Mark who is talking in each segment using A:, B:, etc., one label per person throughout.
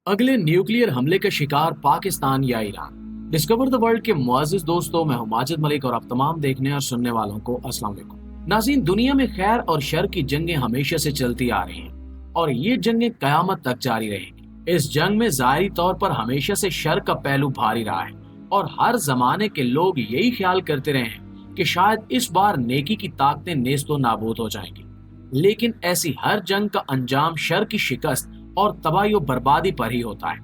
A: अगले न्यूक्लियर हमले का शिकार पाकिस्तान या ईरान। डिस्कवर द वर्ल्ड के मुआजिज दोस्तों, मैं हूं माजिद मलिक और आप तमाम देखने और सुनने वालों को अस्सलाम वालेकुम। नाज़रीन, दुनिया में खैर और शर की जंगें हमेशा से चलती आ रही हैं और ये जंगें कयामत तक जारी रहेंगी। इस जंग में ज़ाहिरी तौर पर हमेशा से शर का पहलू भारी रहा है और हर जमाने के लोग यही ख्याल करते रहे हैं कि शायद इस बार नेकी की ताकतें नेस्तो नाबूद हो जाएंगी। लेकिन ऐसी हर जंग का अंजाम शर की शिकस्त और तबाही और बर्बादी पर ही होता है।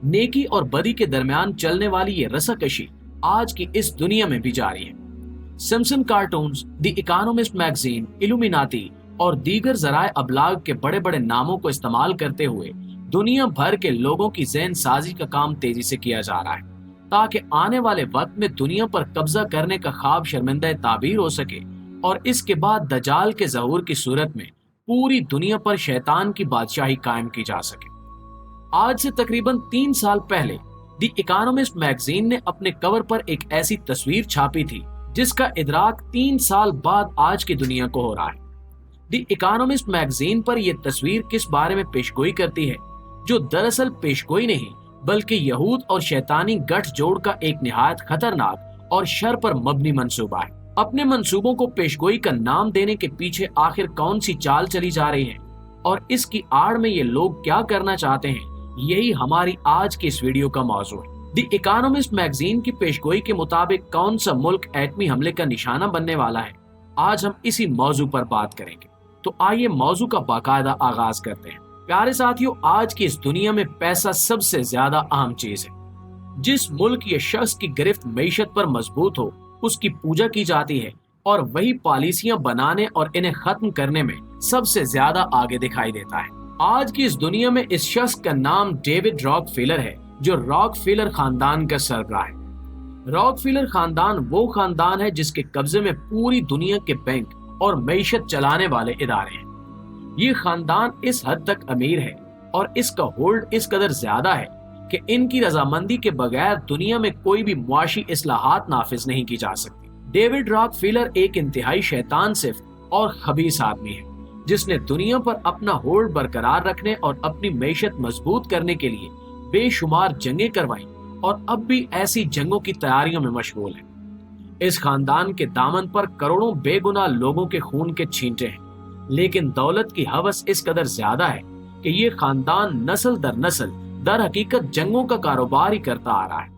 A: नेकी और बदी के दरमियान चलने वाली ये रस्साकशी आज की इस दुनिया में भी जारी है। Simpson cartoons, the economist magazine, Illuminati और दीगर ज़राए अबलाग के बड़े बड़े नामों को इस्तेमाल करते हुए दुनिया भर के लोगों की ज़हन साजी का काम तेजी से किया जा रहा है ताकि आने वाले वक्त में दुनिया पर कब्जा करने का ख्वाब शर्मिंदा ताबीर हो सके और इसके बाद दजाल के ज़हूर की सूरत में पूरी दुनिया पर शैतान की बादशाही कायम की जा सके। आज से तकरीबन 3 साल पहले द इकोनॉमिस्ट मैगजीन ने अपने कवर पर एक ऐसी तस्वीर छापी थी जिसका इदराक 3 साल बाद आज की दुनिया को हो रहा है। द इकोनॉमिस्ट मैगजीन पर यह तस्वीर किस बारे में पेशगोई करती है, जो दरअसल पेशगोई नहीं बल्कि यहूद और शैतानी गठजोड़ का एक निहायत खतरनाक और शर पर मबनी मंसूबा है। अपने मंसूबों को पेशगोई का नाम देने के पीछे आखिर कौन सी चाल चली जा रही है और इसकी आड़ में ये लोग क्या करना चाहते हैं, यही हमारी आज की इस वीडियो का मौजू है। द इकोनॉमिस्ट मैगजीन की पेशगोई के मुताबिक कौन सा मुल्क एटमी हमले का निशाना बनने वाला है, आज हम इसी मौजू पर बात करेंगे। तो आइए मौजू का बाकायदा आगाज करते हैं। प्यारे साथियों, आज की इस दुनिया में पैसा सबसे ज्यादा अहम चीज है। जिस मुल्क या शख्स की गिरफ्त मईशत पर मजबूत हो उसकी पूजा की जाती है और वही पॉलिसियां बनाने और इन्हें खत्म करने में सबसे ज्यादा आगे दिखाई देता है। आज की इस दुनिया में इस शख्स का नाम डेविड रॉकफेलर है, जो रॉकफेलर खानदान का सरबराह है। रॉकफेलर खानदान वो खानदान है जिसके कब्जे में पूरी दुनिया के बैंक और मईशत चलाने वाले इदारे हैं। ये खानदान इस हद तक अमीर है और इसका होल्ड इस कदर ज्यादा है कि इनकी रजामंदी के बगैर दुनिया में कोई भी मुआशी इस्लाहात नाफिज नहीं की जा सकती। डेविड रॉकफेलर एक इंतहाई शैतान सिर्फ और खबीस आदमी है जिसने दुनिया पर अपना होल्ड बरकरार रखने और अपनी मईशत मजबूत करने के लिए बेशुमार जंगें करवाई और अब भी ऐसी जंगों की तैयारियों में मशगूल है। इस खानदान के दामन पर करोड़ों बेगुनाह लोगों के खून के छींटे हैं, लेकिन दौलत की हवस इस कदर ज्यादा है कि ये खानदान नस्ल दर नस्ल दर हकीकत जंगों का कारोबार ही करता आ रहा है।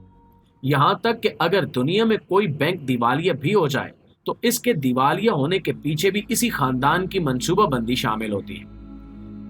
A: यहाँ तक कि अगर दुनिया में कोई बैंक दिवालिया भी हो जाए तो इसके दिवालिया होने के पीछे भी इसी खानदान की मंसूबाबंदी शामिल होती है।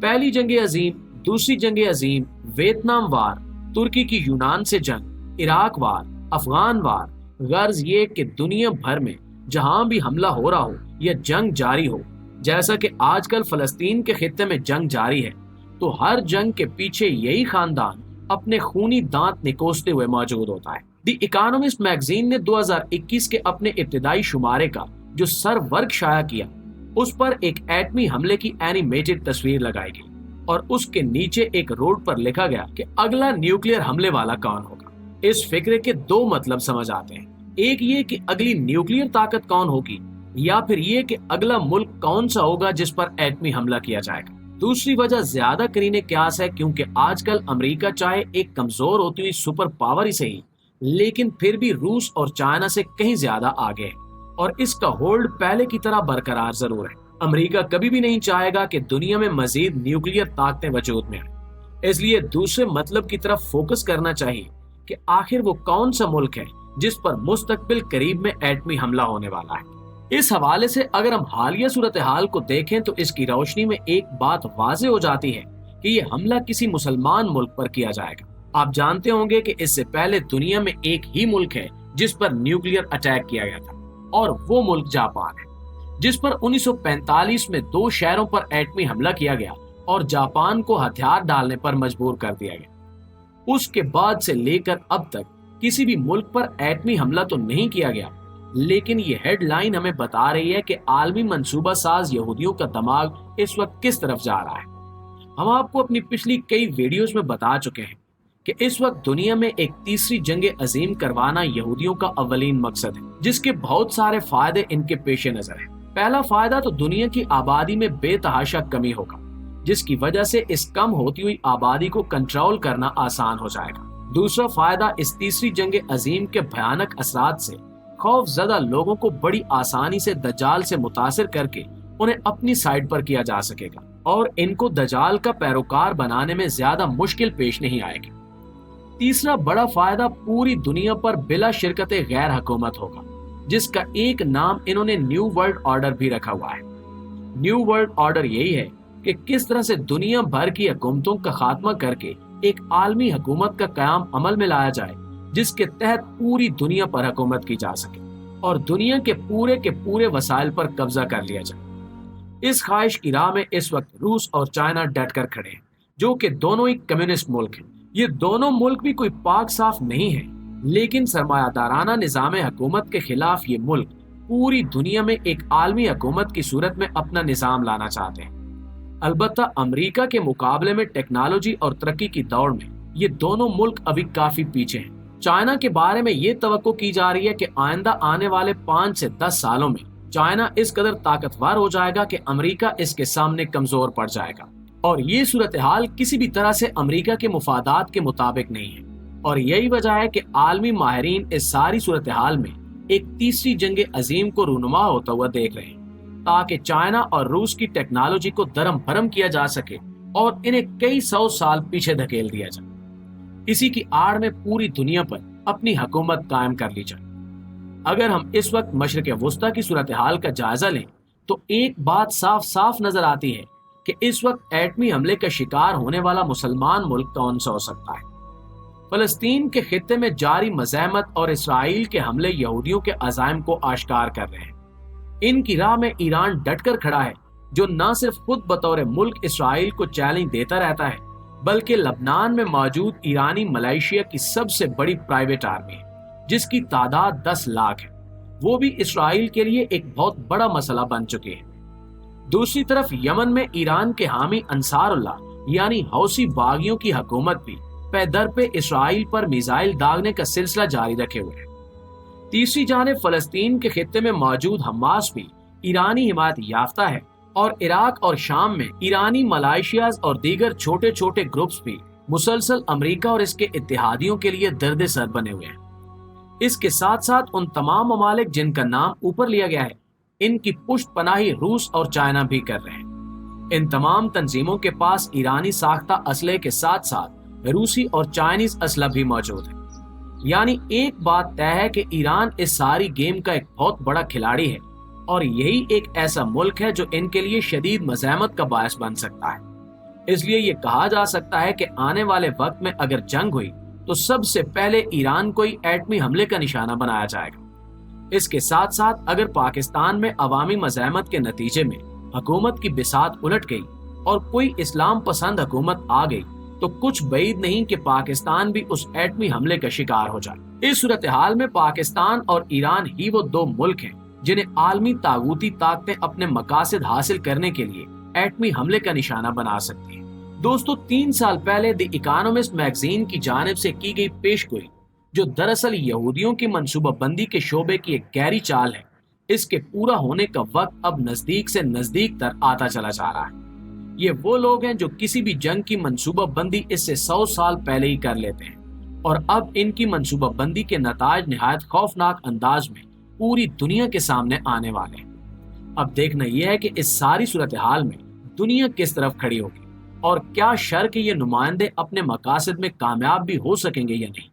A: पहली जंग अजीम, दूसरी जंग अजीम, वियतनाम वार, तुर्की की यूनान से जंग, इराक वार, अफगान वार, गर्ज ये कि दुनिया भर में जहां भी हमला हो रहा हो या जंग जारी हो, जैसा कि आजकल फलस्तीन के खित्ते में जंग जारी है, तो हर जंग के पीछे यही खानदान अपने खूनी दांत निकोसते हुए मौजूद होता है। द इकोनॉमिस्ट मैगजीन ने 2021 के अपने इब्तिदाई शुमारे का जो सरवर्ग शाया किया, उस पर एक एटमी हमले की एनिमेटेड तस्वीर लगाई गई और उसके नीचे एक रोड पर लिखा गया कि अगला न्यूक्लियर हमले वाला कौन होगा। इस फिक्रे के 2 मतलब समझ आते हैं। एक ये कि अगली न्यूक्लियर ताकत कौन होगी, या फिर ये कि अगला मुल्क कौन सा होगा जिस पर एटमी हमला किया जाएगा। दूसरी वजह ज्यादा करीने क्यास है, क्योंकि आजकल अमेरिका चाहे एक कमजोर होती हुई सुपर पावर ही सही, लेकिन फिर भी रूस और चाइना से कहीं ज्यादा आगे है और इसका होल्ड पहले की तरह बरकरार जरूर है। अमेरिका कभी भी नहीं चाहेगा कि दुनिया में मजीद न्यूक्लियर ताकतें वजूद में आए, इसलिए दूसरे मतलब की तरफ फोकस करना चाहिए कि आखिर वो कौन सा मुल्क है जिस पर मुस्तकबिल करीब में एटमी हमला होने वाला है। इस हवाले से अगर हम हालिया सूरत हाल को देखें तो इसकी रोशनी में एक बात वाज़े हो जाती है कि ये हमला किसी मुसलमान मुल्क पर किया जाएगा। आप जानते होंगे कि इससे पहले दुनिया में एक ही मुल्क है जिस पर न्यूक्लियर अटैक किया गया था और वो मुल्क जापान है, जिस पर 1945 में 2 शहरों पर एटमी हमला किया गया और जापान को हथियार डालने पर मजबूर कर दिया गया। उसके बाद से लेकर अब तक किसी भी मुल्क पर एटमी हमला तो नहीं किया गया, लेकिन ये हेडलाइन हमें बता रही है कि आलमी मंसूबा साज यहूदियों का दिमाग इस वक्त किस तरफ जा रहा है। हम आपको अपनी पिछली कई वीडियोस में बता चुके हैं कि इस वक्त दुनिया में एक तीसरी जंग अजीम करवाना यहूदियों का अव्वलीन मकसद है, जिसके बहुत सारे फायदे इनके पेश नजर है। पहला फायदा तो दुनिया की आबादी में बेतहाशा कमी होगा, जिस की वजह से इस कम होती हुई आबादी को कंट्रोल करना आसान हो जाएगा। दूसरा फायदा, इस तीसरी जंग अजीम के भयानक असरात से खौफजदा लोगों को बड़ी आसानी से दज्जाल से मुतासिर करके उन्हें अपनी साइड पर किया जा सकेगा और इनको दज्जाल का पैरोकार बनाने में ज्यादा मुश्किल पेश नहीं आएगी। तीसरा बड़ा फायदा, पूरी दुनिया पर बिला शिरकत गैर हुकूमत होगा, जिसका एक नाम इन्होंने न्यू वर्ल्ड ऑर्डर भी रखा हुआ है। न्यू वर्ल्ड ऑर्डर यही है कि किस तरह से दुनिया भर की हुकूमतों का खात्मा करके एक आलमी हुकूमत का कयाम अमल में लाया जाए, जिसके तहत पूरी दुनिया पर हुकूमत की जा सके और दुनिया के पूरे वसाइल पर कब्जा कर लिया जाए। इस ख्वाहिश की राह में इस वक्त रूस और चाइना डट कर खड़े हैं, जो कि दोनों ही कम्युनिस्ट मुल्क हैं। ये दोनों मुल्क भी कोई पाक साफ नहीं है, लेकिन सरमायादाराना निजाम हुकूमत के खिलाफ ये मुल्क पूरी दुनिया में एक आलमी हुकूमत की सूरत में अपना निजाम लाना चाहते हैं। अलबत्ता अमेरिका के मुकाबले में टेक्नोलॉजी और तरक्की की दौड़ में ये दोनों मुल्क अभी काफी पीछे हैं। चाइना के बारे में ये तवक्को की जा रही है कि आइंदा आने वाले 5 से 10 सालों में चाइना इस कदर ताकतवर हो जाएगा कि अमेरिका इसके सामने कमजोर पड़ जाएगा, और ये सूरत हाल किसी भी तरह से अमेरिका के मुफादात के मुताबिक नहीं है। और यही वजह है कि आलमी माहिरीन इस सारी सूरत हाल में एक तीसरी जंग अजीम को रूनुमा होता हुआ देख रहे हैं, ताकि चाइना और रूस की टेक्नोलॉजी को दरम भरम किया जा सके और इन्हें कई 100 साल पीछे धकेल दिया जाए। इसी की आड़ में पूरी दुनिया पर अपनी हुकूमत कायम कर ली जाए। अगर हम इस वक्त मशरिक वुस्ता की सूरत हाल का जायजा लें तो एक बात साफ साफ नजर आती है कि इस वक्त एटमी हमले का शिकार होने वाला मुसलमान मुल्क कौन सा हो सकता है। फलस्तीन के खित्ते में जारी मज़ाहमत और इसराइल के हमले यहूदियों के अज़ाइम को आश्कार कर रहे हैं। इनकी राह में ईरान डट कर खड़ा है, जो न सिर्फ खुद बतौर मुल्क इसराइल को चैलेंज देता रहता है, बल्कि लबनान में मौजूद ईरानी मलेशिया की सबसे बड़ी प्राइवेट आर्मी है, जिसकी तादाद 10 लाख है। वो भी इसराइल के लिए एक बहुत बड़ा मसला बन चुके हैं। दूसरी तरफ यमन में ईरान के हामी अंसारुल्लाह यानी हौसी बागियों की हुकूमत भी पैदर पे इसराइल पर मिसाइल दागने का सिलसिला जारी रखे हुए है। तीसरी जानिब फलस्तीन के खित्ते में मौजूद हमास भी ईरानी हिमायत याफ्ता है, और इराक और शाम में ईरानी मलेशियाज और दीगर छोटे छोटे ग्रुप्स भी मुसलसल अमेरिका और इसके इत्तेहादियों के लिए दर्द सर बने हुए हैं। इसके साथ साथ उन तमाम ममालिक जिनका नाम ऊपर लिया गया है, इनकी पुष्ट पनाही रूस और चाइना भी कर रहे हैं। इन तमाम तंजीमों के पास ईरानी साख्ता असलहे के साथ साथ रूसी और चाइनीज असला भी मौजूद है। यानी एक बात तय है कि ईरान इस सारी गेम का एक बहुत बड़ा खिलाड़ी है, और यही एक ऐसा मुल्क है जो इनके लिए शदीद मज़ाहमत का बायस बन सकता है। इसलिए ये कहा जा सकता है कि आने वाले वक्त में अगर जंग हुई तो सबसे पहले ईरान को ही एटमी हमले का निशाना बनाया जाएगा। इसके साथ साथ अगर पाकिस्तान में अवामी मज़ाहमत के नतीजे में हुकूमत की बिसात उलट गई और कोई इस्लाम पसंद हुकूमत आ गई, तो कुछ बईद नहीं कि पाकिस्तान भी उस एटमी हमले का शिकार हो जाए। इस सूरत हाल में पाकिस्तान और ईरान ही वो दो मुल्क हैं जिन्हें आलमी तागूती ताकतें अपने मकासद हासिल करने के लिए एटमी हमले का निशाना बना सकती हैं। दोस्तों, 3 साल पहले द इकोनॉमिस्ट मैगजीन की जानिब से की गई पेशगोई, जो दरअसल यहूदियों की मंसूबाबंदी के शोबे की एक गहरी चाल है, इसके पूरा होने का वक्त अब नजदीक से नजदीक तर आता चला जा रहा है। ये वो लोग हैं जो किसी भी जंग की मंसूबाबंदी इससे 100 साल पहले ही कर लेते हैं, और अब इनकी मंसूबाबंदी के नताज निहायत खौफनाक अंदाज में पूरी दुनिया के सामने आने वाले हैं। अब देखना यह है कि इस सारी सूरत हाल में दुनिया किस तरफ खड़ी होगी और क्या शर के ये नुमाइंदे अपने मकासद में कामयाब भी हो सकेंगे या नहीं।